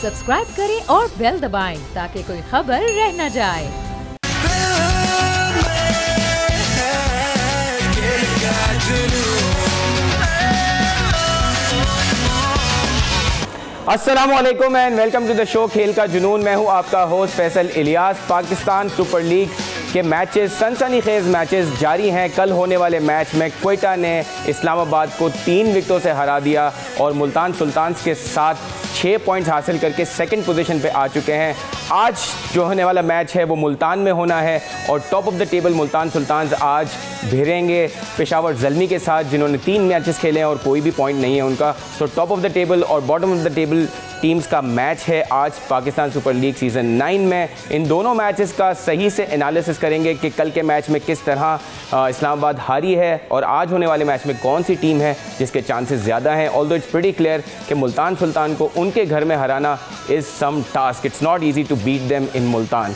Subscribe करें और bell दबाएं ताकि कोई खबर रह न जाए। अस्सलामुअलैकुम and welcome to the show खेल का जुनून। मैं हूं आपका host Faisal Ilyas. Pakistan super league के मैचेस, सनसनीखेज मैचेस जारी हैं। कल होने वाले मैच में क्वेटा ने इस्लामाबाद को 3 विकेटों से हरा दिया और मुल्तान सुल्तान्स के साथ 6 पॉइंट्स हासिल करके सेकंड पोजीशन पे आ चुके हैं। आज जो होने वाला मैच है वो मुल्तान में होना है और top of the table Multan Sultans आज भिड़ेंगे पेशावर ज़ल्मी के साथ, जिन्होंने 3 मैचेस खेले हैं और कोई भी पॉइंट नहीं है उनका। So top of the table और bottom of the table teams का मैच है आज पाकिस्तान सुपर लीग सीज़न 9 में। इन दोनों मैचेस का सही से एनालिसिस करेंगे कि कल के मैच में किस तरह इस्लामाबाद हारी है और आज होने वाले मैच में कौन सी टीम है जिसके चांसेस ज़्यादा हैं। ऑल्दो इट्स प्रीटी क्लियर कि मुल्तान सुल्तान को उनके घर में हराना is some task. It's not easy to beat them in Multan.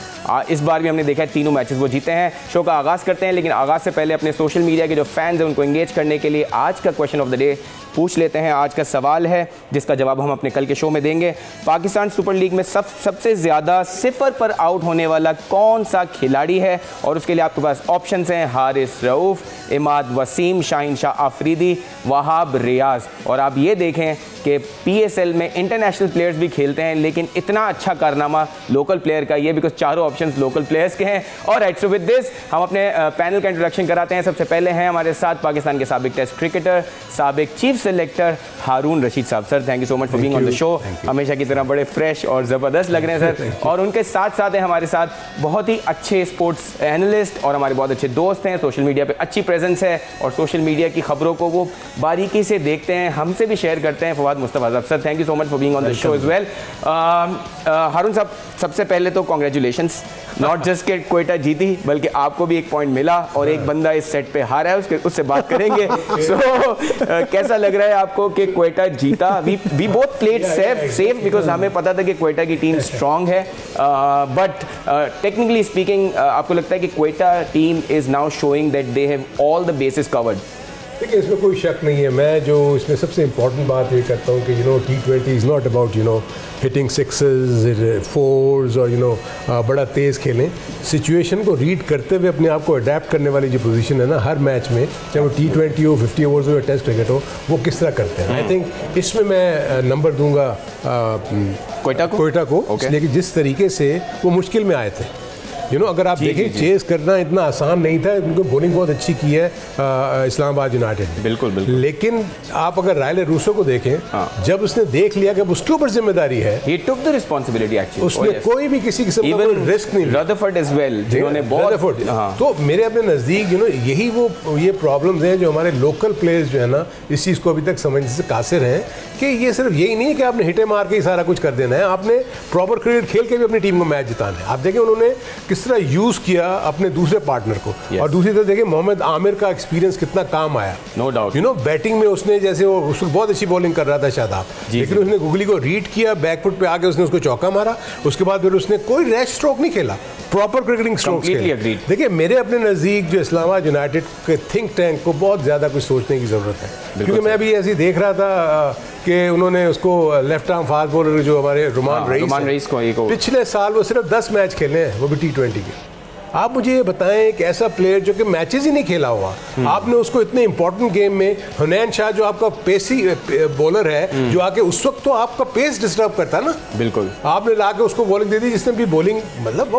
इस बार भी हमने देखा है तीनों मैचेस वो जीते हैं। शो का आगाज़ करते हैं, लेकिन आगाज़ से पहले अपने सोशल मीडिया के जो फैंस हैं उनको एंगेज करने के लिए आज का क्वेश्चन ऑफ द डे पूछ लेते हैं। आज का सवाल है जिसका जवाब हम अपने कल के शो में देंगे। पाकिस्तान सुपर लीग में सबसे ज़्यादा 0 पर आउट होने वाला कौन सा खिलाड़ी है? और उसके लिए आपके पास ऑप्शंस हैं हारिस रऊफ़, इमाद वसीम, शाहीन शाह आफरीदी, वहाब रियाज। और आप ये देखें कि PSL में इंटरनेशनल प्लेयर्स भी खेलते हैं, लेकिन इतना अच्छा कारनामा लोकल प्लेयर का ये बिकॉज चारों ऑप्शंस लोकल प्लेयर्स के हैं। और राइट, सो विद दिस हम अपने पैनल का इंट्रोडक्शन कराते हैं। सबसे पहले हैं हमारे साथ पाकिस्तान के साबिक टेस्ट क्रिकेटर, साबिक चीफ सेलेक्टर हारून रशीद साहब। Sir thank you so much for being on the show. हमेशा की तरह बड़े फ्रेश और ज़बरदस्त लग रहे हैं सर। और उनके साथ साथ हैं हमारे साथ बहुत ही अच्छे स्पोर्ट्स एनालिस्ट और हमारे बहुत अच्छे दोस्त हैं। सोशल मीडिया पे अच्छी प्रेजेंस है और सोशल मीडिया की खबरों को वो बारीकी से देखते हैं, हमसे भी शेयर करते हैं। फवाद मुस्तफा साहब, sir thank you so much for being on the show as well. Haroon साहब, सबसे पहले तो कॉन्ग्रेचुलेशंस, नॉट जस्ट के क्वेटा जीती बल्कि आपको भी एक पॉइंट मिला और एक बंदा इस सेट पे हारा है, उससे बात करेंगे। कैसा लग रहा है आपको कि क्वेटा जीता? We both played safe because हमें पता था कि क्वेटा की टीम स्ट्रांग है, बट टेक्निकली स्पीकिंग आपको लगता है कि Quetta team is now showing that they have all the bases covered? देखिए, इसमें कोई शक नहीं है। मैं जो इसमें सबसे इम्पॉर्टेंट बात ये करता हूँ कि T20 is not about hitting sixes, fours और बड़ा तेज़ खेलें। सिचुएशन को रीड करते हुए अपने आप को अडेप्ट करने वाली जो पोजीशन है ना हर मैच में, चाहे वो T20 हो, 50 ओवर्स हो या टेस्ट क्रिकेट हो, वो किस तरह करते हैं। आई थिंक इसमें मैं नंबर दूंगा क्वेटा को, इसलिए कि जिस तरीके से वो मुश्किल में आए थे। अगर आप देखें चेस करना इतना आसान नहीं था, उनको बॉलिंग बहुत अच्छी की है इस्लामाबाद यूनाइटेड ने। बिल्कुल। लेकिन आप अगर रायले रूसो को देखें, जब उसने देख लिया कि उसके ऊपर जिम्मेदारी है, he took the responsibility actually. उसने कोई भी किसी किस्म का रिस्क नहीं लिया। रदरफोर्ड as well, जिन्होंने बहुत तो मेरे अपने नज़दीक यही ये प्रॉब्लम्स हैं जो हमारे लोकल प्लेयर्स जो है ना इस चीज़ को अभी तक समझने से कासिर हैं कि ये सिर्फ यही नहीं है कि आपने हिटे मार के ही सारा कुछ कर देना है, आपने प्रॉपर क्रिकेट खेल के भी अपनी टीम को मैच जिताना है। आप देखें उन्होंने किस तरह यूज़ किया अपने दूसरे पार्टनर को। और दूसरी तरफ देखिए मोहम्मद आमिर का एक्सपीरियंस कितना काम आया। No doubt. बैटिंग में उसने जैसे उसको बहुत अच्छी बॉलिंग कर रहा था शादाब, लेकिन उसने गुगली को रीड किया, बैकफुट पे आके उसने उसको चौका मारा। उसके बाद फिर उसने कोई रैश स्ट्रोक नहीं खेला, प्रॉपर क्रिकेटिंग स्ट्रोक खेला। देखिए मेरे अपने नज़दीक जो इस्लामाबाद यूनाइटेड के थिंक टैंक को बहुत ज़्यादा कुछ सोचने की ज़रूरत है, क्योंकि मैं अभी ऐसे ही देख रहा था कि उन्होंने उसको लेफ्ट आर्म फास्ट बॉलर जो हमारे रुमान रईस को पिछले साल वो सिर्फ 10 मैच खेले हैं, वो भी T20 के। आप मुझे ये बताएं, एक ऐसा प्लेयर जो कि मैचेस ही नहीं खेला हुआ, आपने उसको इतने इंपॉर्टेंट गेम में, हुनैन शाह जो आपका पेसी बॉलर है जो आके उस वक्त तो आपका पेस डिस्टर्ब करता ना, बिल्कुल आपने लाके उसको बॉलिंग दे दी, जिसने भी बॉलिंग मतलब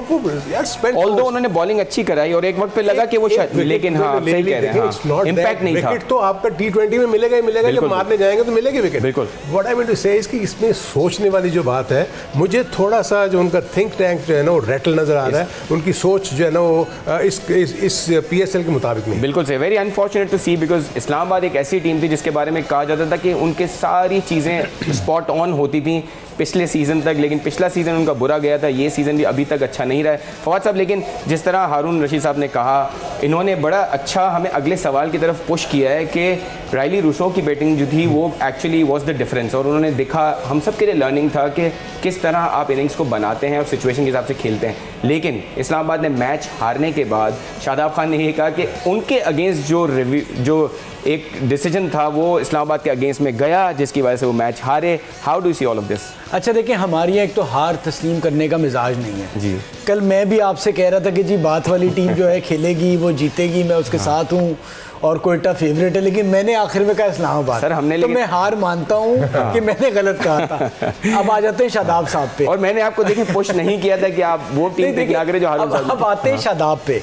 ऑल्दो उन्होंने बॉलिंग अच्छी कराई और एक वक्त पे लगा कि वो लेकिन सही कह रहे हैं, इंपैक्ट नहीं था। विकेट तो आपका T20 में मिलेगा ही मिलेगा, जब मारने जाएंगे तो मिलेगी विकेट। बिल्कुल। व्हाट आई मीन टू से इसकी इसमें सोचने वाली जो बात है, मुझे थोड़ा सा जो उनका थिंक टैंक जो है ना वो रेटल नजर आ रहा है, उनकी सोच जो है ना वो इस PSL के मुताबिक नहीं। बिल्कुल से very unfortunate to see, because Islamabad एक ऐसी टीम थी जिसके बारे में कहा जाता था कि उनके सारी चीज़ें स्पॉट ऑन होती थी पिछले सीज़न तक, लेकिन पिछला सीज़न उनका बुरा गया था, ये सीज़न भी अभी तक अच्छा नहीं रहा है फवाद साहब। लेकिन जिस तरह हारून रशीद साहब ने कहा, इन्होंने बड़ा अच्छा हमें अगले सवाल की तरफ पुश किया है कि रायली रूसो की बैटिंग जो थी वो एक्चुअली वॉज द डिफरेंस, और उन्होंने दिखा, हम सब के लिए लर्निंग था कि किस तरह आप इनिंग्स को बनाते हैं और सिचुएशन के हिसाब से खेलते हैं। लेकिन इस्लामाबाद ने मैच हारने के बाद शादाब खान ने ये कहा कि उनके अगेंस्ट जो एक डिसीजन था वो इस्लामाबाद के अगेंस्ट में गया, जिसकी वजह से वो मैच हारे। How do see all of this? अच्छा देखिए, हमारी यहाँ एक तो हार तस्लीम करने का मिजाज नहीं है जी। कल मैं भी आपसे कह रहा था कि जी बात वाली टीम जो है खेलेगी, वो जीतेगी, मैं उसके साथ हूँ और कोयटा फेवरेट है, लेकिन मैंने आखिर में कहा इस्लामाबाद। सर हमने तो मैं हार मानता हूँ कि मैंने गलत कहा था। अब आ जाते हैं शादाब साहब पे। और मैंने आपको देखिए पुश नहीं किया था कि आप वो टीम पे क्या करें जो हारून साहब। अब आते हैं शादाब पे।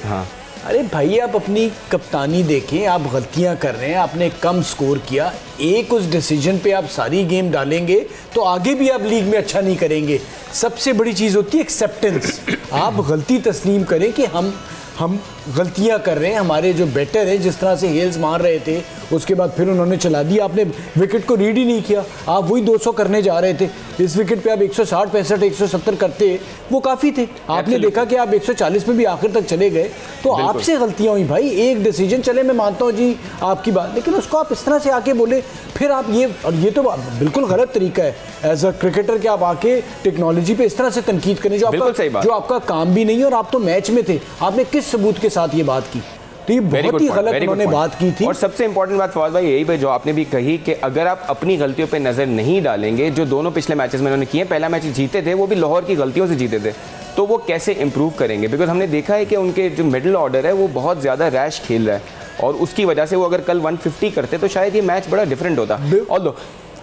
अरे भाई, आप अपनी कप्तानी देखें, आप गलतियां कर रहे हैं, आपने कम स्कोर किया, एक उस डिसीजन पे आप सारी गेम डालेंगे तो आगे भी आप लीग में अच्छा नहीं करेंगे। सबसे बड़ी चीज़ होती है एक्सेप्टेंस। आप गलती तस्लीम करें कि हम गलतियां कर रहे हैं, हमारे जो बैटर हैं जिस तरह से हेल्स मार रहे थे उसके बाद फिर उन्होंने चला दिया, आपने विकेट को रीड ही नहीं किया, आप वही 200 करने जा रहे थे, इस विकेट पे आप 160 65 170 करते वो काफ़ी थे। आपने देखा कि आप 140 में भी आखिर तक चले गए, तो आपसे गलतियां हुई भाई। एक डिसीजन चले, मैं मानता हूँ जी आपकी बात, लेकिन उसको आप इस तरह से आके बोले फिर आप ये तो बिल्कुल गलत तरीका है एज अ क्रिकेटर कि आप आके टेक्नोलॉजी पे इस तरह से तनकीद करें जो आपका काम भी नहीं है। और आप तो मैच में थे, आपने किस सबूत के साथ ये बात की? तो ये बहुत ही गलत उन्होंने बात की थी। और सबसे इंपॉर्टेंट बात फवाद भाई यही पे जो आपने भी कही कि अगर आप अपनी गलतियों पे नजर नहीं डालेंगे, जो दोनों पिछले मैचेस में उन्होंने किए, पहला मैच जीते थे वो भी लाहौर की गलतियों से जीते थे, तो वो कैसे इंप्रूव करेंगे? बिकॉज हमने देखा है कि उनके जो मिडिल ऑर्डर है वो बहुत ज़्यादा रैश खेल रहा है और उसकी वजह से वो अगर कल 150 करते तो शायद ये मैच बड़ा डिफरेंट होता। और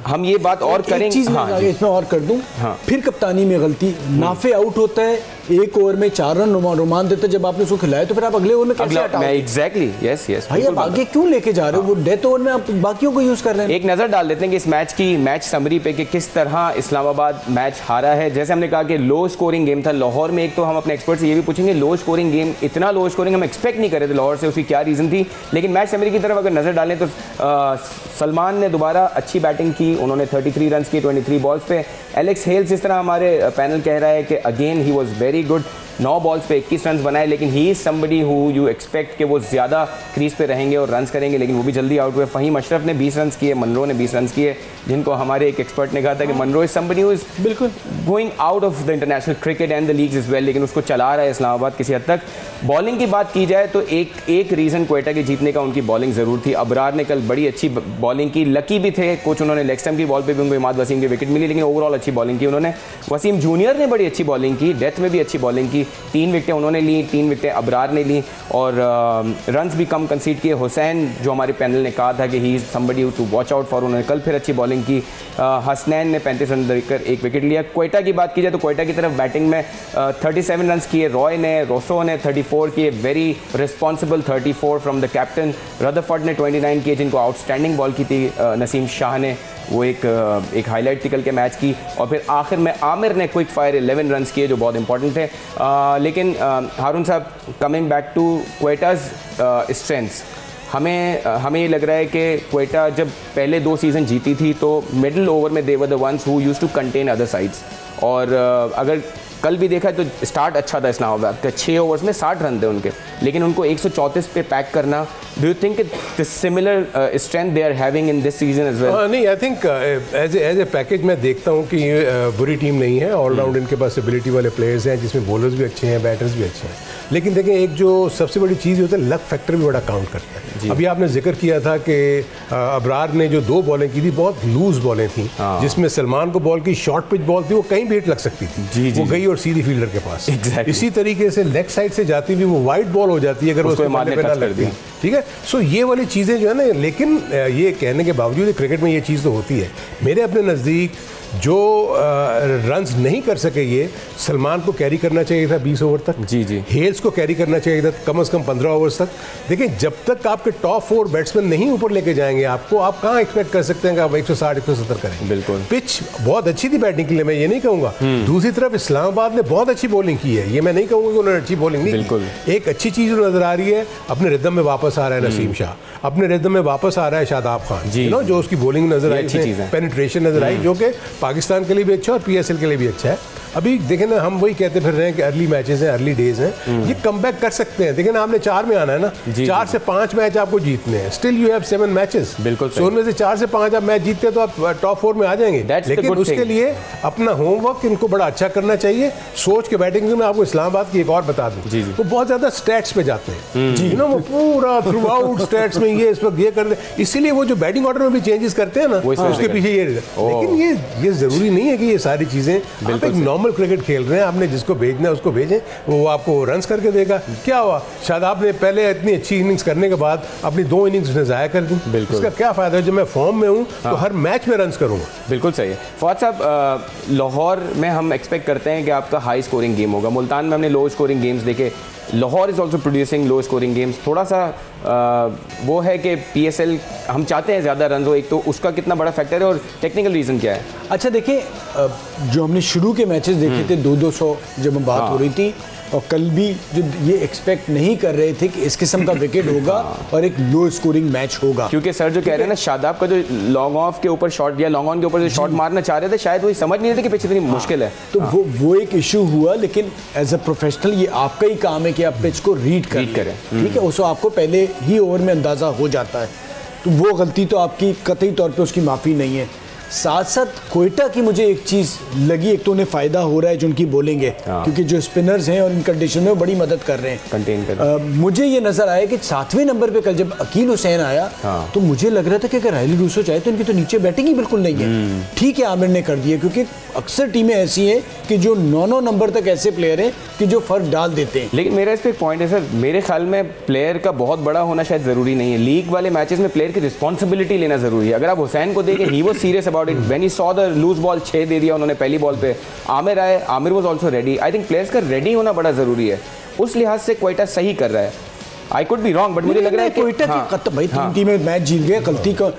हम ये बात और करेंगे, चीज़ इसमें और कर दूं, फिर कप्तानी में गलती, नाफे आउट होता है, एक ओवर में 4 रन रोमान देता है, जब आपने उसको खिलाया तो फिर आप अगले ओवर में कैसे हटाओगे? एग्जैक्टली, यस भाई आप आगे क्यों लेके जा रहे हो? वो डेथ ओवर में आप बाकियों को यूज कर रहे हैं। एक नजर डाल देते हैं कि इस मैच की मैच समरी पे कि किस तरह इस्लामाबाद मैच हारा है। जैसे हमने कहा कि लो स्कोरिंग गेम था लाहौर में। एक तो हम अपने एक्सपर्ट से ये भी पूछेंगे, लो स्कोरिंग गेम, इतना लो स्कोरिंग हम एक्सपेक्ट नहीं कर रहे थे लाहौर से, उसकी क्या रीजन थी? लेकिन मैच समरी की तरफ अगर नजर डालें तो सलमान ने दोबारा अच्छी बैटिंग की, उन्होंने 33 रन किए 23 बॉल्स पे। एलेक्स हेल्स, जिस तरह हमारे पैनल कह रहा है कि again he was very good, 9 balls पे 21 रन बनाए, लेकिन ही is somebody who you expect कि वो ज़्यादा क्रीज पे रहेंगे और रन्स करेंगे, लेकिन वो भी जल्दी आउट हुए। फ़हीम अशरफ ने 20 रन किए, मनरो ने 20 रन किए, जिनको हमारे एक एक्सपर्ट ने कहा था कि Munro is somebody who is बिल्कुल going out of the international cricket and the leagues is well, लेकिन उसको चला रहा है इस्लामाबाद किसी हद तक। बॉलिंग की बात की जाए तो एक रीज़न क्वेटा के जीतने का उनकी बॉलिंग ज़रूर थी। अबरार ने कल बड़ी अच्छी बॉलिंग की, लकी भी थे कुछ, उन्होंने लेग स्टंप की बॉल पे भी उनको इमाद वसीम की विकेट मिली, लेकिन ओवरऑल अच्छी बॉलिंग की उन्होंने। वसीम जूनियर ने बड़ी अच्छी बॉलिंग की, डेथ में भी अच्छी बॉलिंग की, 3 विकेटें उन्होंने ली, 3 विकेटें अबरार ने ली और रन्स भी कम कंसीड किए। हुसैन, जो हमारे पैनल ने कहा था कि he is somebody to watch out for, उन्होंने कल फिर अच्छी बॉलिंग की। हसनैन ने 35 रन देकर 1 विकेट लिया। क्वेटा की बात की जाए तो क्वेटा की तरफ बैटिंग में 37 रन किए रॉय ने, रोसो ने 34 किए, very responsible 34 from the captain. Rutherford ने 29 किए, जिनको आउटस्टैंडिंग बॉल की थी नसीम शाह ने, वो एक हाईलाइट थी कल के मैच की। और फिर आखिर में आमिर ने क्विक फायर 11 रन किए जो बहुत इंपॉर्टेंट थे। लेकिन हारून साहब, कमिंग बैक टू क्वेटाज स्ट्रेंथ्स, हमें ये लग रहा है कि क्वेटा जब पहले 2 सीज़न जीती थी तो मिडिल ओवर में they were the ones who used to contain other sides. और अगर कल भी देखा तो स्टार्ट अच्छा था इस्लामाबाद का, 6 ओवर्स में 60 रन थे उनके, लेकिन उनको 134 पे पैक करना, do you think this similar strength they are having in this season as well? नहीं, I think as a package मैं देखता हूँ कि ये बुरी टीम नहीं है। ऑलराउंड इनके पास एबिलिटी वाले प्लेयर्स हैं, जिसमें बॉलर्स भी अच्छे हैं, बैटर्स भी अच्छे हैं। लेकिन देखें, एक जो सबसे बड़ी चीज़ होता है, लक फैक्टर भी बड़ा काउंट करता है। अभी आपने जिक्र किया था कि अबरार ने जो 2 बॉलें की थी बहुत लूज बॉलें थी, जिसमें सलमान को बॉल की शॉर्ट पिच बॉल थी, वो कहीं भी हिट लग सकती थी, वो गई और सीधी फील्डर के पास। इसी तरीके से लेग साइड से जाती हुई वो वाइड बॉल हो जाती है अगर उसको मारने पे ना लगती। ठीक है, सो ये वाली चीज़ें जो है ना, लेकिन ये कहने के बावजूद क्रिकेट में ये चीज़ तो होती है। मेरे अपने नज़दीक जो रन्स नहीं कर सके, ये सलमान को कैरी करना चाहिए था 20 ओवर तक, जी हेल्स को कैरी करना चाहिए था कम से कम 15 ओवर्स तक। देखिए, जब तक आपके टॉप 4 बैट्समैन नहीं ऊपर लेके जाएंगे आपको, आप कहाँ एक्सपेक्ट कर सकते हैं कि आप 160 170 करें? बिल्कुल, पिच बहुत अच्छी थी बैटिंग के लिए, मैं ये नहीं कहूँगा। दूसरी तरफ इस्लामाबाद ने बहुत अच्छी बॉलिंग की है, ये मैं नहीं कहूँगा कि उन्होंने अच्छी बॉलिंग नहीं की। एक अच्छी चीज़ नजर आ रही है, अपने रिदम में वापस आ रहा है नसीम शाह, अपने रिदम में वापस आ रहा है शादाब खान, जो उसकी बॉलिंग नजर आई, पेनिट्रेशन नजर आई, जो कि पाकिस्तान के लिए भी अच्छा और PSL के लिए भी अच्छा है। अभी देखें ना, हम वही कहते फिर रहे हैं कि अर्ली मैचेस हैं, अर्ली डेज हैं, ये कमबैक कर सकते हैं। देखें ना, आपने 4 में आना है ना, 4 से 5 मैच आपको जीतने हैं, स्टिल यू हैव 7 मैचेस। बिल्कुल, तो उनमें से 4 से 5 आप मैच जीतते हैं तो आप टॉप 4 में आ जाएंगे। लेकिन उसके लिए अपना होमवर्क इनको बड़ा अच्छा करना चाहिए, सोच के बैटिंग में। आपको इस्लामाबाद की एक और बता दूं, वो बहुत ज्यादा स्टैट्स पे जाते हैं, यू नो, वो पूरा थ्रू आउट स्टैट्स में ये इस वक्त ये कर दे, इसीलिए वो जो बैटिंग ऑर्डर में भी चेंजेस करते हैं ना, उसके पीछे ये। लेकिन ये जरूरी नहीं है कि ये सारी चीजें, आप एक नॉर्मल क्रिकेट खेल रहे हैं, आपने जिसको भेजना है उसको भेजें, वो आपको रन्स करके देगा। क्या हुआ, शादाब ने पहले इतनी अच्छी इनिंग्स करने के बाद अपनी 2 इनिंग्स उसने ज़ाया कर दी, इसका क्या फायदा है? जब मैं फॉर्म में हूँ तो हर मैच में रन्स करूँगा। बिल्कुल सही है। फवाद साहब, लाहौर में हम एक्सपेक्ट करते हैं कि आपका हाई स्कोरिंग गेम होगा। मुल्तान में हमने लो स्कोरिंग गेम्स देखे, Lahore is also producing low scoring games. थोड़ा सा वो है कि PSL हम चाहते हैं ज़्यादा रन हो, एक तो उसका कितना बड़ा फैक्टर है और टेक्निकल रीज़न क्या है? अच्छा देखिए, जो हमने शुरू के मैचेस देखे थे 200 जब हम बात हो रही थी, और कल भी जो ये एक्सपेक्ट नहीं कर रहे थे कि इस किस्म का विकेट होगा और एक लो स्कोरिंग मैच होगा, क्योंकि सर जो कह रहे हैं ना, शादाब का जो लॉन्ग ऑफ के ऊपर शॉट या लॉन्ग ऑन के ऊपर जो शॉट मारना चाह रहे थे, शायद वही समझ नहीं रहे थे कि पिच इतनी मुश्किल है। तो वो एक इशू हुआ। लेकिन एज अ प्रोफेशनल ये आपका ही काम है कि आप पिच को रीड करें, ठीक है, उसको आपको पहले ही ओवर में अंदाज़ा हो जाता है। तो वो गलती तो आपकी कतई तौर पर उसकी माफ़ी नहीं है। साथ साथ कोयटा की मुझे एक चीज़ लगी, एक तो उन्हें फ़ायदा हो रहा है जो उनकी बोलेंगे, क्योंकि जो स्पिनर्स हैं और इन कंडीशन में बड़ी मदद कर रहे हैं, कंटेन कर। मुझे ये नज़र आया कि 7वें नंबर पे कल जब अकील हुसैन आया, तो मुझे लग रहा था कि अगर राहिल रूसो चाहे तो इनकी तो नीचे बैटिंग ही बिल्कुल नहीं है। ठीक है, आमिर ने कर दिया, क्योंकि अक्सर टीमें ऐसी हैं कि जो 9 नंबर तक ऐसे प्लेयर हैं कि जो फ़र्क डाल देते हैं। लेकिन मेरा इस पर एक पॉइंट है सर, मेरे ख्याल में प्लेयर का बहुत बड़ा होना शायद ज़रूरी नहीं है। लीग वाले मैचेस में प्लेयर की रिस्पॉन्सिबिलिटी लेना ज़रूरी है। अगर आप हुसैन को देखें, he was serious about it when he saw the loose ball 6 दे दिया उन्होंने पहली बॉल पे। आमिर आए, Amir was also ready. I think players का रेडी होना बड़ा ज़रूरी है। उस लिहाज से कोयटा सही कर रहा है। I could be wrong, but मुझे लग रहा है कि कोयटा की भाई 3 टीमें मैच जीत गए, गलती का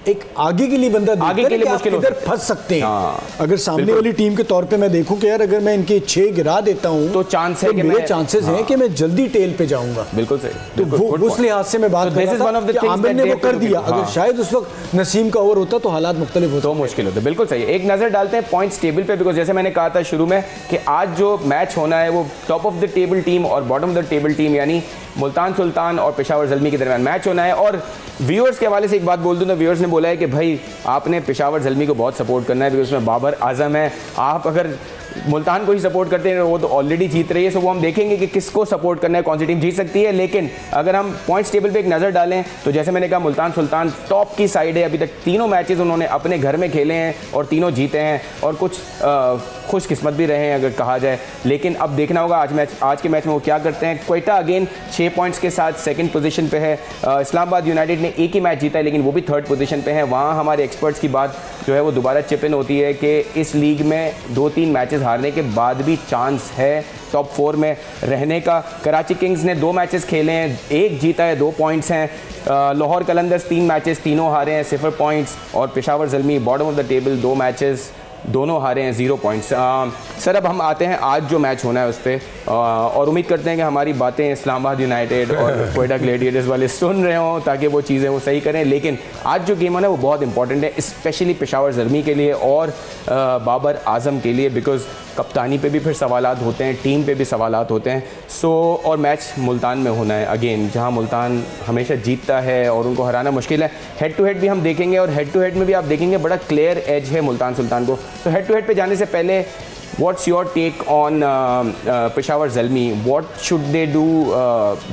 एक आगे के लिए बंदा आगे के लिए मुश्किल इधर फंस सकते हैं। अगर सामने वाली टीम के तौर पे मैं देखूं कि यार अगर मैं इनके 6 गिरा देता हूं तो चांस है कि मेरे चांसेस हैं कि मैं जल्दी टेल पे जाऊंगा। बिल्कुल सही। तो वो उस लिहाज से मैं बात कर रहा था कि आमिर ने वो कर दिया। अगर शायद उस वक्त नसीम का ओवर होता तो हालात मुख्तलिफ होते, तो मुश्किल होता। बिल्कुल सही। एक नज़र डालते हैं पॉइंट्स टेबल पे, बिकॉज जैसे मैंने कहा था शुरू में कि आज जो मैच होना है वो top of the table team और bottom of the table team यानी मुल्तान सुल्तान और पेशावर ज़ल्मी के दरमियान मैच होना है। और व्यूअर्स के हवाले से एक बात बोल दूं तो व्यूअर्स ने बोला है कि भाई आपने पेशावर ज़ल्मी को बहुत सपोर्ट करना है, बिकॉज उसमें बाबर आजम है। आप अगर मुल्तान को ही सपोर्ट करते हैं, वो तो ऑलरेडी जीत रही है, सो वो हम देखेंगे कि किसको सपोर्ट करना है, कौन सी टीम जीत सकती है। लेकिन अगर हम पॉइंट्स टेबल पे एक नज़र डालें तो जैसे मैंने कहा, मुल्तान सुल्तान टॉप की साइड है। अभी तक 3 मैचेस उन्होंने अपने घर में खेले हैं और 3 जीते हैं, और कुछ खुशकिस्मत भी रहे हैं अगर कहा जाए। लेकिन अब देखना होगा आज के मैच में वो क्या करते हैं। कोयटा अगेन 6 पॉइंट्स के साथ 2nd पोजीशन पे है। इस्लामाबाद यूनाइटेड ने एक ही मैच जीता है, लेकिन वो भी 3rd पोजीशन पे है। वहाँ हमारे एक्सपर्ट्स की बात जो है वो दोबारा चिप इन होती है कि इस लीग में 2-3 मैचेस हारने के बाद भी चांस है टॉप 4 में रहने का। कराची किंग्स ने 2 मैचेस खेले हैं, 1 जीता है, 2 पॉइंट्स हैं। लाहौर कलंदर्स 3 मैचेस, तीनों हारे हैं, 0 पॉइंट्स। और Peshawar Zalmi bottom of the table, 2 matches, दोनों हारे हैं, 0 पॉइंट्स। सर अब हम आते हैं आज जो मैच होना है उस पर, और उम्मीद करते हैं कि हमारी बातें इस्लामाबाद यूनाइटेड और कोयटा ग्लेडिएटर्स वाले सुन रहे हों ताकि वो चीज़ें वो सही करें। लेकिन आज जो गेम है ना वो बहुत इंपॉर्टेंट है, स्पेशली पेशावर ज़ल्मी के लिए और बाबर आजम के लिए, बिकॉज कप्तानी पे भी फिर सवालात होते हैं, टीम पे भी सवालात होते हैं। और मैच मुल्तान में होना है अगेन, जहां मुल्तान हमेशा जीतता है और उनको हराना मुश्किल है। हेड टू हेड भी हम देखेंगे, और हेड टू हेड में भी आप देखेंगे बड़ा क्लियर एज है मुल्तान सुल्तान को। सो हेड टू हेड पे जाने से पहले What's your take on Peshawar Zalmi? What should they do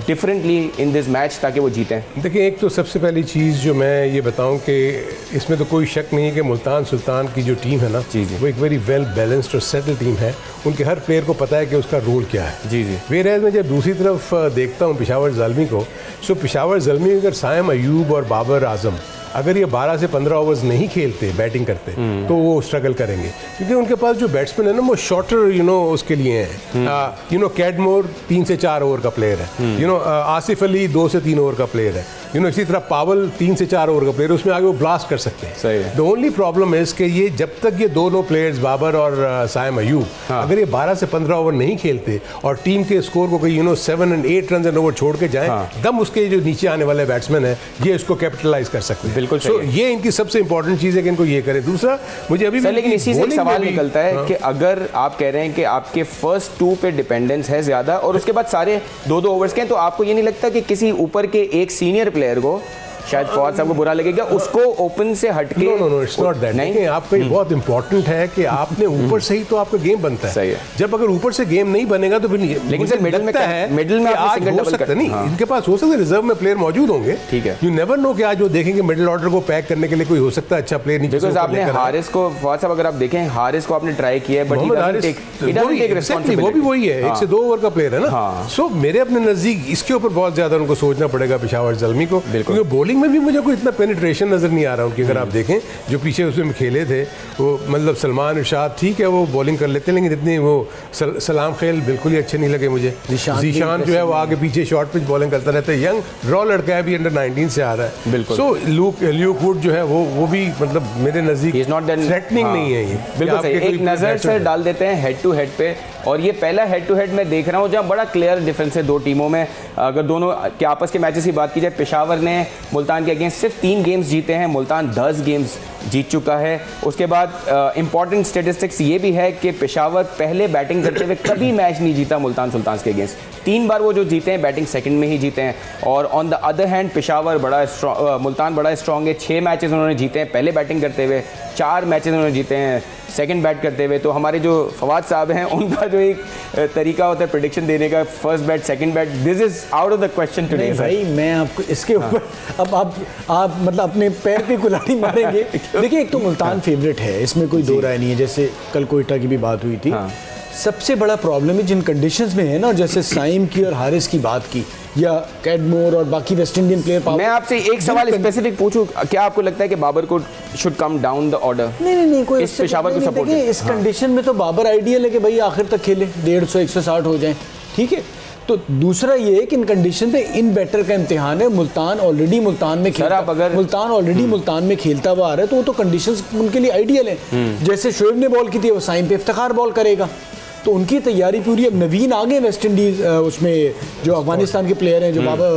differently in this match ताकि वो जीतें? देखिए, एक तो सबसे पहली चीज़ जो मैं ये बताऊं कि इसमें तो कोई शक नहीं है कि मुल्तान सुल्तान की जो टीम है ना, वो एक वेरी वेल बैलेंस्ड और सेटल टीम है। उनके हर प्लेयर को पता है कि उसका रोल क्या है। जी। वेयर मैं जब दूसरी तरफ देखता हूँ पेशावर ज़ल्मी को, सो पेशावर ज़ल्मी अगर सायम अयूब और बाबर आजम अगर ये 12 से 15 ओवर्स नहीं खेलते, बैटिंग करते, तो वो स्ट्रगल करेंगे, क्योंकि उनके पास जो बैट्समैन है ना वो शॉर्टर उसके लिए हैं। कैडमोर 3 से 4 ओवर का प्लेयर है, आसिफ अली 2 से 3 ओवर का प्लेयर है, इसी तरह पावल 3 से 4 ओवर का प्लेयर, उसमें आगे वो ब्लास्ट कर सकते हैं। द ओनली प्रॉब्लम है कि ये जब तक ये दोनों प्लेयर्स बाबर और सायम अयूब अगर ये 12 से 15 ओवर नहीं खेलते और टीम के स्कोर को कोई 7 और 8 रन एंड ओवर छोड़ के जाएं, दम उसके जो नीचे आने वाले बैट्समैन है ये इसको कैपिटलाइज कर सकते हैं। बिल्कुल सही ये इनकी सबसे इंपॉर्टेंट चीज़ है कि इनको ये करें। दूसरा मुझे अभी लेकिन इसी से एक सवाल निकलता है कि अगर आप कह रहे हैं कि आपके फर्स्ट 2 पे डिपेंडेंस है ज़्यादा और उसके बाद सारे 2-2 ओवर्स के हैं, तो आपको ये नहीं लगता कि किसी ऊपर के एक सीनियर प्लेयर को, शायद फौज साहब को बुरा लगेगा, उसको ओपन से हटके? No, it's not that. नहीं, आपका बहुत इंपॉर्टेंट है कि आपने ऊपर से ही तो आपका गेम बनता है। सही है। जब अगर ऊपर से गेम नहीं बनेगा तो फिर नहीं। लेकिन सर मिडिल में आज हो सकता नहीं, इनके पास हो सकता है रिजर्व में प्लेयर मौजूद होंगे। ठीक है, यू नेवर नो कि आज वो देखेंगे मिडिल ऑर्डर को पैक करने के लिए कोई हो सकता है अच्छा प्लेयर नहीं। बिकॉज़ आपने हारिस को, फौज साहब अगर आप देखें, हारिस को आपने ट्राई किया है, बट वो भी वही है, 1 से 2 ओवर का प्लेयर है ना। सो मेरे अपने नजदीक इसके ऊपर बहुत ज्यादा उनको सोचना पड़ेगा पेशावर ज़ल्मी को, क्योंकि बॉलिंग में भी मुझे कोई इतना पेनिट्रेशन नजर नहीं आ रहा उनकी। अगर आप देखें जो पीछे उसमें खेले थे, वो मतलब सलमान इरशाद ठीक है वो बॉलिंग कर लेते हैं, लेकिन इतनी वो सलाम खेल बिल्कुल ही अच्छे नहीं लगे मुझे। जीशान जो है वो आगे पीछे शॉर्ट पिच बॉलिंग करता रहता है, यंग रॉ लड़का है, भी अंडर 19 से आ रहा है। बिल्कुल। सो ल्यूक वुड जो है वो भी मतलब मेरे नजदीक थ्रेटनिंग नहीं है ये। बिल्कुल एक नजर से डाल देते हैं हेड टू हेड पे, और ये पहला हेड टू हेड मैं देख रहा हूँ जहाँ बड़ा क्लियर डिफरेंस है दो टीमों में। अगर दोनों के आपस के मैचेस की बात की जाए, पेशावर ने मुल्तान के अगेंस्ट सिर्फ 3 गेम्स जीते हैं, मुल्तान 10 गेम्स जीत चुका है। उसके बाद इंपॉर्टेंट स्टेटिस्टिक्स ये भी है कि पेशावर पहले बैटिंग करते हुए कभी मैच नहीं जीता मुल्तान सुल्तान्स के अगेंस्ट। 3 बार वो जो जीते हैं बैटिंग सेकंड में ही जीते हैं। और on the other hand Peshawar Multan बड़ा स्ट्रॉन्ग है। 6 मैचेस उन्होंने जीते हैं पहले बैटिंग करते हुए, 4 मैचेस उन्होंने जीते हैं सेकंड बैट करते हुए। तो हमारे जो फवाद साहब हैं उनका जो एक तरीका होता है प्रेडिक्शन देने का, first bat second bat, this is out of the question today. भाई मैं आपको इसके ऊपर अब आप मतलब अपने पैर पे कुल्हाड़ी मारेंगे। देखिए एक तो मुल्तान फेवरेट है, इसमें कोई दो राय नहीं है। जैसे कल कोयटा की भी बात हुई थी। सबसे बड़ा प्रॉब्लम है जिन कंडीशंस में है ना, जैसे साइम की और हारिस की बात की, या कैडमोर और बाकी वेस्ट इंडियन प्लेयर। मैं आपसे एक सवाल स्पेसिफिक पूछूं, क्या आपको लगता है कि बाबर को should come down the order? नहीं कोई इस पेशावर को सपोर्ट है। इस कंडीशन में तो बाबर आइडियल है कि भाई आखिर तक खेले, 150 160 हो जाए, ठीक है। तो दूसरा ये है कि इन कंडीशन पे इन बैटर का इम्तिहान है। मुल्तान ऑलरेडी मुल्तान में खेलता हुआ आ रहा है, तो वो तो कंडीशंस उनके लिए आइडियल है। जैसे शोएब ने बॉल की थी, वो साइम पे इफ्तिखार बॉल करेगा, तो उनकी तैयारी पूरी। अब नवीन आगे वेस्ट इंडीज़ उसमें जो अफगानिस्तान के प्लेयर हैं, जो बाबा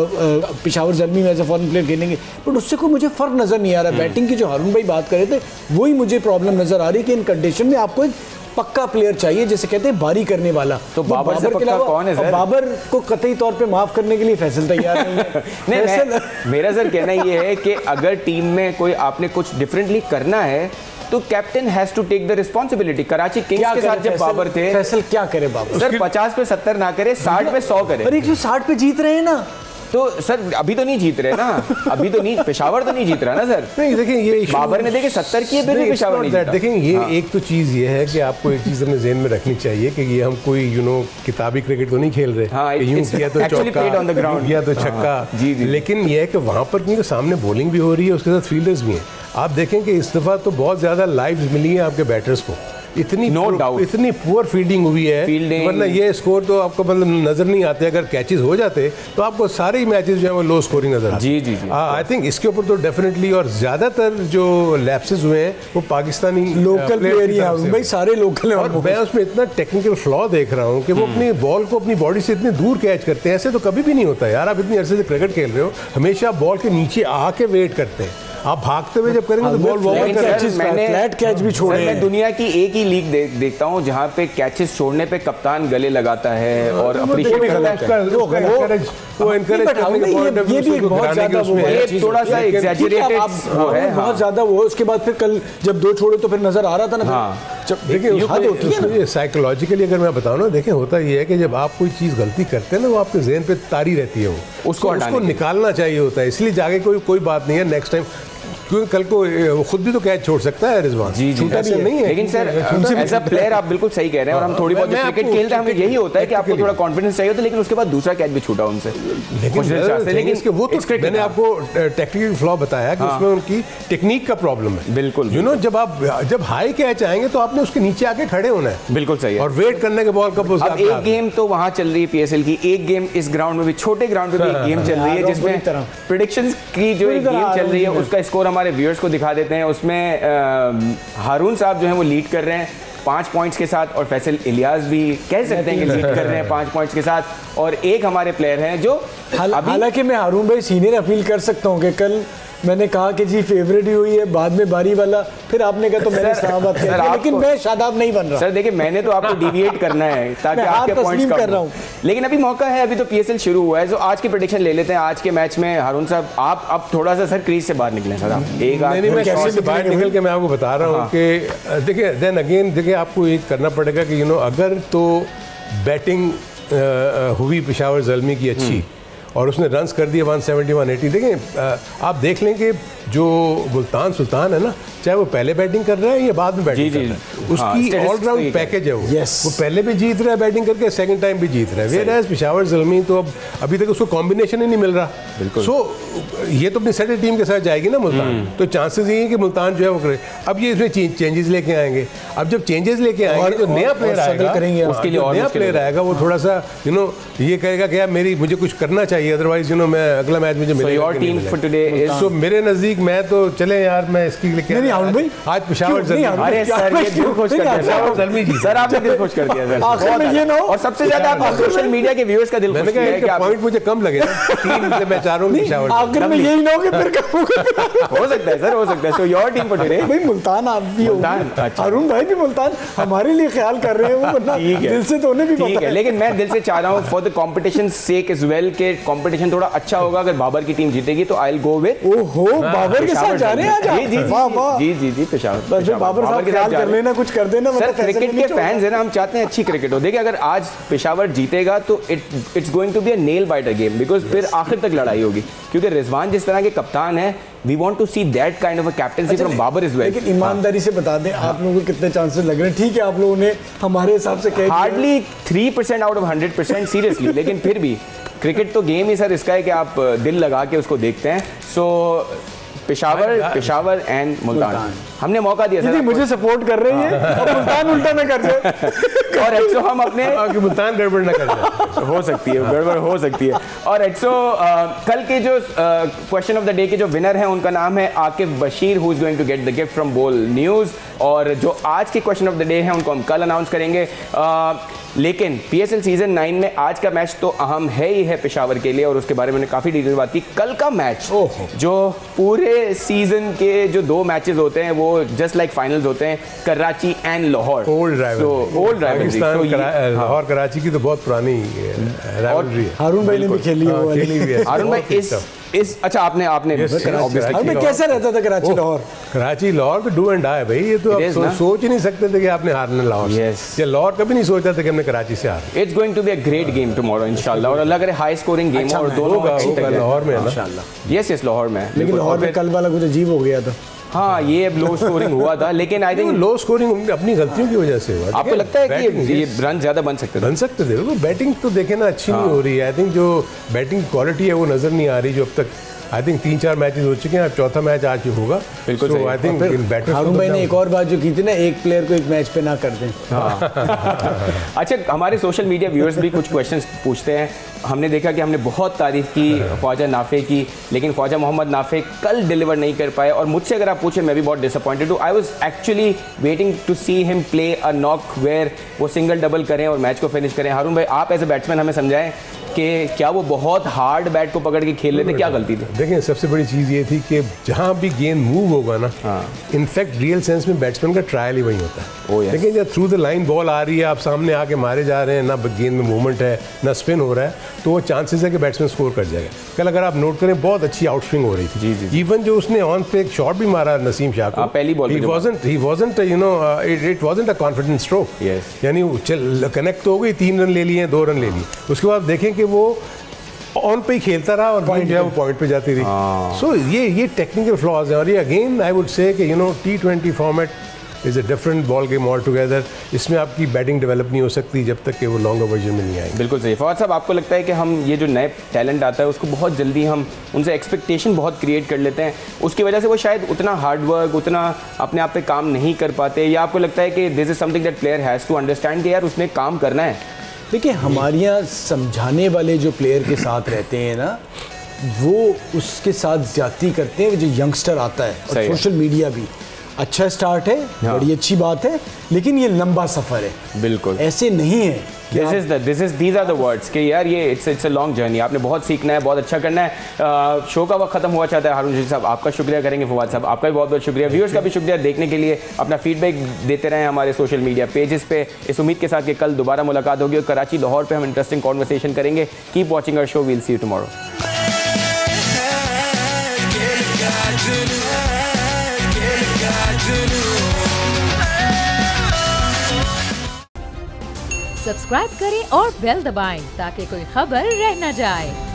पेशावर ज़ल्मी में एज ए फॉरेन प्लेयर खेलेंगे, बट उससे कोई मुझे फ़र्क नज़र नहीं आ रहा। बैटिंग की जो हारून भाई बात कर रहे थे, वही मुझे प्रॉब्लम नज़र आ रही है कि इन कंडीशन में आपको एक पक्का प्लेयर चाहिए, जैसे कहते हैं बारी करने वाला। तो बाबर से पक्का कौन है सर? बाबर को कतई तौर पे माफ करने के लिए फैसल तैयार नहीं है। नहीं, मेरा सर कहना ये है कि अगर टीम में कोई आपने कुछ डिफरेंटली करना है तो captain has to take the responsibility. Karachi kings के साथ जब बाबर थे, फैसल क्या करे बाबर? सर 50 पे 70 ना करे, 60 पे 100 करे। अरे 160 पे जीत रहे हैं ना, तो सर अभी तो नहीं जीत रहे ना, अभी तो नहीं, पेशावर तो नहीं जीत रहा ना सर। नहीं देखिए ये बाबर ने देखे 70 किए, फिर भी पेशावर नहीं जीता। देखें ये एक तो चीज़ ये है कि आपको एक चीज़ अपने ज़हन में रखनी चाहिए कि ये हम कोई किताबी क्रिकेट तो नहीं खेल रहे, यूं किया तो चौका, किया तो छक्का। लेकिन ये है कि वहाँ पर क्योंकि सामने बॉलिंग भी हो रही है, उसके साथ फील्डर्स भी हैं। आप देखें कि इस दफ़ा तो बहुत ज़्यादा लाइव्स मिली हैं आपके बैटर्स को, इतनी इतनी पुअर फील्डिंग हुई है, वरना ये स्कोर तो आपको मतलब नजर नहीं आते। अगर कैचेस हो जाते तो आपको सारे ही मैचेस जो है वो लो स्कोरिंग नजर आते। जी। आई थिंक इसके ऊपर तो डेफिनेटली, और ज्यादातर जो लैप्सेस हुए हैं वो पाकिस्तानी लोकल प्लेयर ही हैं भाई, सारे लोकल हैं। और मैं उसमें इतना टेक्निकल फ्लॉ देख रहा हूँ कि वो अपनी बॉल को अपनी बॉडी से इतनी दूर कैच करते हैं। ऐसे तो कभी भी नहीं होता यार, आप इतनी अरसे से क्रिकेट खेल रहे हो, हमेशा बॉल के नीचे आके वेट करते हैं। आप भागते हुए जब करेंगे तो बॉल फ्लैट कैच भी छोड़े। मैं दुनिया की एक ही लीग देखता हूँ जहाँ पे कैचेस छोड़ने पे कप्तान गले लगाता है और अप्रिशिएट करता है। वो एनकरेज करने के पॉइंट ऑफ व्यू से बहुत ज्यादा वो है, थोड़ा सा एग्जैजरेटेड वो है, बहुत ज्यादा वो। उसके बाद फिर कल जब 2 छोड़े तो फिर नजर आ रहा था ना। देखिए साइकोलॉजिकली अगर मैं बताऊँ ना, देखें होता ये है कि जब आप कोई चीज़ गलती करते हैं ना, वो आपके जहन पे तारी रहती है, वो उसको निकालना चाहिए होता है। इसलिए जाके कोई बात नहीं है, नेक्स्ट टाइम क्योंकि कल को खुद भी तो कैच छोड़ सकता है रिजवान। जी नहीं है। लेकिन सर एज अ प्लेयर आप बिल्कुल सही कह रहे हैं, और हम थोड़ी बहुत क्रिकेट खेलते हैं, हमें यही होता है कि आपको थोड़ा कॉन्फिडेंस चाहिए होता है, लेकिन उसके बाद दूसरा कैच भी छूटा उनसे। लेकिन वो तो मैंने आपको टेक्निकल फ्लॉ बताया कि उसमें उनकी टेक्निक का प्रॉब्लम है। बिल्कुल, जब हाई कैच आएंगे तो आपने उसके नीचे आके खड़े होना है। बिल्कुल सही, और वेट करने के बॉल कब। अब एक गेम तो वहां चल रही है PSL की, एक गेम इस ग्राउंड में भी, छोटे ग्राउंड में भी एक गेम चल रही है जिसमें प्रेडिक्शंस की जो एक गेम चल रही है उसका स्कोर हमारे व्यूअर्स को दिखा देते हैं। उसमें हारून साहब जो हैं वो लीड कर रहे हैं 5 पॉइंट्स के साथ, और फैसल इलियास भी कह सकते हैं कि लीड कर रहे हैं 5 पॉइंट्स के साथ। और एक हमारे प्लेयर हैं जो हालांकि मैं हारून भाई सीनियर अपील कर सकता हूँ कि कल मैंने कहा कि जी फेवरेट ही हुई है, बाद में बारी वाला, फिर आपने कहा तो मैंने शादाब किया, लेकिन मैं शादाब नहीं बन रहा। सर देखिए, मैंने तो आपको डिविएट करना है ताकि आपके पॉइंट्स कम कर रहा हूं, लेकिन अभी मौका है, अभी तो पीएसएल शुरू हुआ है। तो आज की प्रेडिक्शन ले लेते हैं आज के मैच में। हारून साहब, आप अब थोड़ा सा सर क्रीज से बाहर निकले सर, आप एक कैसे बाहर निकल के मैं आपको बता रहा हूँ कि देखिए, देन अगेन देखिए, आपको एक करना पड़ेगा कि अगर तो बैटिंग हुई पेशावर ज़ल्मी की अच्छी और उसने रन्स कर दिए 170 180, देखें आप देख लें कि जो मुल्तान सुल्तान है ना, चाहे वो पहले बैटिंग कर रहा है या बाद में बैटिंग कर रहा है, उसकी ऑलराउंड पैकेज है वो। वो पहले भी जीत रहा है बैटिंग करके, सेकंड टाइम भी जीत रहा है। वेयर एज पेशावर ज़ल्मी तो अब अभी तक उसको कॉम्बिनेशन ही नहीं मिल रहा। सो ये तो अपनी सेटल टीम के साथ जाएगी ना मुल्तान, तो चांसेस ये है कि मुल्तान जो है वो करे। अब ये इसमें चेंजेस लेके आएंगे, अब जब चेंजेस लेके आएंगे जो नया प्लेयर आएगा, उसके लिए नया प्लेयर आएगा, वो थोड़ा सा ये कहेगा कि यार मेरी मुझे कुछ करना चाहिए, अदरवाइज मैं अगला मैच मुझे मिलेगा। सो मेरे नजदीक मैं तो चले यार, मैं इसकी लेके आज पेशावर ज़ल्मी। अरे सर ये दिल खुश कर दिया पेशावर ज़ल्मी जी, सर आपने दिल खुश कर दिया सर। आखिर में ये ना हो, और सबसे ज्यादा आप सोशल मीडिया के व्यूअर्स का दिल खुश किया है कि पॉइंट मुझे कम लगे 3 से मैं चारों पेशावर। आखिर में यही ना हो कि फिर हो सकता है सर, हो सकता है। So your team for today. भाई मुल्तान आप भी हो, हारून भाई भी मुल्तान हमारे लिए ख्याल कर रहे हैं, वो वरना दिल से तो उन्हें भी ठीक है, लेकिन मैं दिल से चाह रहा हूं for the competition sake as well के कंपटीशन थोड़ा अच्छा होगा। अगर बाबर की टीम जीतेगी तो आई विल गो विद ओहो बाबर के साथ जा रहे हैं आज। जी पेशावर, बाबर साहब ख्याल कर लेना, कुछ कर देना। सर क्रिकेट के फैंस है ना, हम चाहते हैं अच्छी क्रिकेट हो। देखिए अगर आज पेशावर जीतेगा तो it's going to be a nail biter game, because फिर आखिर तक लड़ाई होगी, क्योंकि रिजवान जिस तरह के कप्तान है, we want to see that kind of a captaincy from Babar is well. लेकिन ईमानदारी से बता दें, आप लोगों को कितने चांसेस लग रहे हैं? ठीक है, आप लोगों ने हमारे हिसाब से कह हार्डली 3% आउट ऑफ 100% सीरियसली, लेकिन फिर भी क्रिकेट तो गेम ही सर इसका है कि आप दिल लगा के उसको देखते हैं। सो पेशावर एंड मुल्तान हमने मौका दिया सर, मुझे सपोर्ट कर रही है और मुल्तान उल्टा ना कर जाए और एक्सो हम अपने मुल्तान गड़बड़ ना कर जाए, हो सकती है गड़बड़ हो सकती है। और एक्सो कल के जो क्वेश्चन ऑफ द डे के जो विनर हैं उनका नाम है Akif Bashir, who is going to get the gift from Bol news. और जो आज के क्वेश्चन ऑफ द डे हैं उनको हम कल अनाउंस करेंगे। लेकिन पीएसएल सीजन 9 में आज का मैच तो अहम है ही है पेशावर के लिए, और उसके बारे में काफ़ी डिटेल बात की। कल का मैच जो पूरे सीजन के जो 2 मैचेस होते हैं वो जस्ट लाइक फाइनल्स होते हैं, Karachi and Lahore. Old rivalry, Lahore Karachi की तो बहुत पुरानी राइवलरी है। हारून भाई ने भी खेली है। हारून भाई इस अच्छा आपने कैसे रहता था कराची लाहौर तो डू एंड डाई भाई, ये तो आप सोच ही नहीं सकते थे कि आपने हारना लाहौर से। लाहौर कभी नहीं सोचा था कि हमने कराची से हार। It's going to be a great game tomorrow इंशाल्लाह, और अल्लाह करे हाई स्कोरिंग गेम और दोनों लाहौर में इंशाल्लाह। यस लाहौर में, लेकिन लाहौर में कल वाला कुछ अजीब हो गया था। हाँ, ये अब लो स्कोरिंग हुआ था, लेकिन आई थिंक लो स्कोरिंग अपनी गलतियों की वजह से हुआ। आपको लगता है कि ये रन ज्यादा बन सकते थे? बैटिंग तो देखे ना अच्छी नहीं हो रही है। आई थिंक जो बैटिंग क्वालिटी है वो नजर नहीं आ रही, जो अब तक आई थिंक 3-4 मैचेस हो चुके हैं, अब चौथा मैच आज ही होगा। बिल्कुल सही। आई थिंक बैटर हारून भाई ने एक और बात जो की थी ना, एक प्लेयर को एक मैच पे ना कर दें। अच्छा, हमारे सोशल मीडिया व्यूअर्स भी कुछ क्वेश्चंस पूछते हैं। हमने देखा कि हमने बहुत तारीफ की ख्वाजा नाफे की, लेकिन ख्वाजा मोहम्मद नाफे कल डिलीवर नहीं कर पाए, और मुझसे अगर आप पूछे मैं भी बहुत डिसअपॉइंटेड हूँ। I was actually waiting to see him play a knock where वो सिंगल डबल करें और मैच को फिनिश करें। हारून भाई, आप एज ए बैट्समैन हमें समझाएं कि क्या वो बहुत हार्ड बैट को पकड़ के खेल लेते, क्या गलती थी? देखिए, सबसे बड़ी चीज़ ये थी कि जहाँ भी गेंद मूव होगा ना, इनफैक्ट रियल सेंस में बैट्समैन का ट्रायल ही वही होता है। लेकिन जब थ्रू द लाइन बॉल आ रही है, आप सामने आके मारे जा रहे हैं, ना गेंद में मूवमेंट है ना स्पिन हो रहा है, तो वो चांसेस है कि बैट्समैन स्कोर कर जाएगा। कल अगर आप नोट करें, बहुत अच्छी आउट स्विंग हो रही थी। इवन जो उसने ऑन पे एक शॉट भी मारा नसीम शाह को पहली ball, it wasn't a confident stroke, यानी कनेक्ट तो हो गई, 3 रन ले लिए, 2 रन ले लिए, उसके बाद देखें कि वो ऑन पे ही खेलता रहा और पॉइंट जो है वो पॉइंट पे जाती रही। सो ये टेक्निकल फ्लॉज है। और ये अगेन आई वुड से कि T20 format is a different ball game all together. इसमें आपकी बैटिंग डेवलप नहीं हो सकती जब तक कि वो लॉन्गर वर्जन में नहीं आएगी। बिल्कुल सही। फवाद साहब, आपको लगता है कि हम ये जो नए टैलेंट आता है उसको बहुत जल्दी हम उनसे एक्सपेक्टेशन बहुत क्रिएट कर लेते हैं, उसकी वजह से वो शायद उतना हार्ड वर्क, उतना अपने आप पे काम नहीं कर पाते, या आपको लगता है कि this is something that player has to understand कि यार उसने काम करना है? देखिए, हमारे यहाँ समझाने वाले जो प्लेयर के साथ रहते हैं ना, वो उसके साथ ज्यादती करते हैं जो यंगस्टर आता है, और सोशल मीडिया भी। अच्छा स्टार्ट है, बड़ी अच्छी बात है, लेकिन ये लंबा सफर है। बिल्कुल ऐसे नहीं है। these are the words कि यार ये it's a long journey, आपने बहुत सीखना है, बहुत अच्छा करना है। शो का वक्त खत्म हुआ चाहता है। हारून रशीद साहब आपका शुक्रिया करेंगे, फवाद साहब आपका भी बहुत बहुत शुक्रिया, व्यूअर्स का भी शुक्रिया देखने के लिए। अपना फीडबैक देते रहें हमारे सोशल मीडिया पेजेस पे, इस उम्मीद के साथ कि कल दोबारा मुलाकात होगी और कराची लाहौर पे हम इंटरेस्टिंग कॉन्वर्सेशन करेंगे। Keep watching our show, we'll see you tomorrow. Subscribe करें और बेल दबाएं ताकि कोई खबर रह न जाए।